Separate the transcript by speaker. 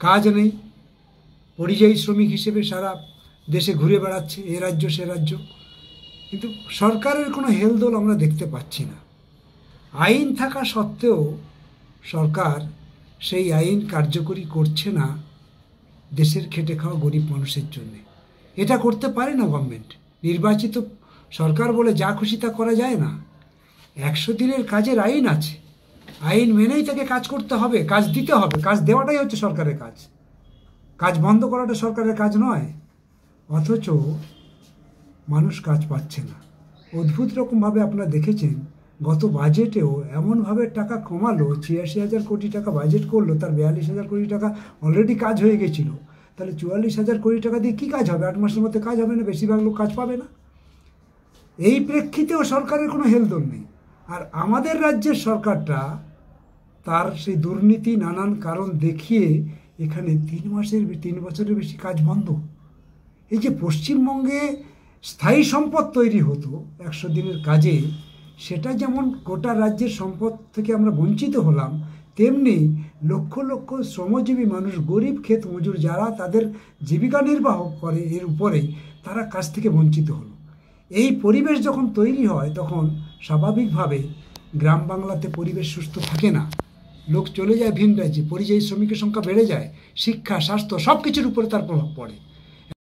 Speaker 1: কাজ নেই, পরিযায়ী শ্রমিক হিসেবে সারা দেশে ঘুরে বেড়াচ্ছে, এ রাজ্য সে রাজ্য। কিন্তু সরকারের কোনো হেলদোল আমরা দেখতে পাচ্ছি না। আইন থাকা সত্ত্বেও সরকার সেই আইন কার্যকরী করছে না দেশের খেটে খাওয়া গরিব মানুষের জন্যে। এটা করতে পারে না গভর্নমেন্ট। নির্বাচিত সরকার বলে যা খুশি তা করা যায় না। 100 দিনের কাজের আইন আছে, আইন মেনেই তাকে কাজ করতে হবে, কাজ দিতে হবে। কাজ দেওয়াটাই হচ্ছে সরকারের কাজ, কাজ বন্ধ করাটা সরকারের কাজ নয়। অথচ মানুষ কাজ পাচ্ছে না। অদ্ভুত রকমভাবে আপনারা দেখেছেন গত বাজেটেও এমনভাবে টাকা কমালো, 86,000 কোটি টাকা বাজেট করলো, তার 42,000 কোটি টাকা অলরেডি কাজ হয়ে গেছিল। তাহলে 44,000 কোটি টাকা দিয়ে কী কাজ হবে? 8 মাসের মধ্যে কাজ হবে না, বেশিরভাগ লোক কাজ পাবে না। এই প্রেক্ষিতেও সরকারের কোনো হেলদোল নেই। আর আমাদের রাজ্যের সরকারটা তার সেই দুর্নীতি নানান কারণ দেখিয়ে এখানে 3 বছরের বেশি কাজ বন্ধ। এই যে পশ্চিমবঙ্গে স্থায়ী সম্পদ তৈরি হতো 100 দিনের কাজে, সেটা যেমন গোটা রাজ্যের সম্পদ থেকে আমরা বঞ্চিত হলাম, তেমনি লক্ষ লক্ষ শ্রমজীবী মানুষ, গরিব ক্ষেত মজুর যারা তাদের জীবিকা নির্বাহ করে এর উপরেই, তারা কাজ থেকে বঞ্চিত হলো। এই পরিবেশ যখন তৈরি হয় তখন স্বাভাবিকভাবে গ্রাম বাংলাতে পরিবেশ সুস্থ থাকে না, লোক চলে যায় ভিন রাজ্যে, পরিযায়ী শ্রমিকের সংখ্যা বেড়ে যায়, শিক্ষা, স্বাস্থ্য সব কিছুর উপরে তার প্রভাব পড়ে।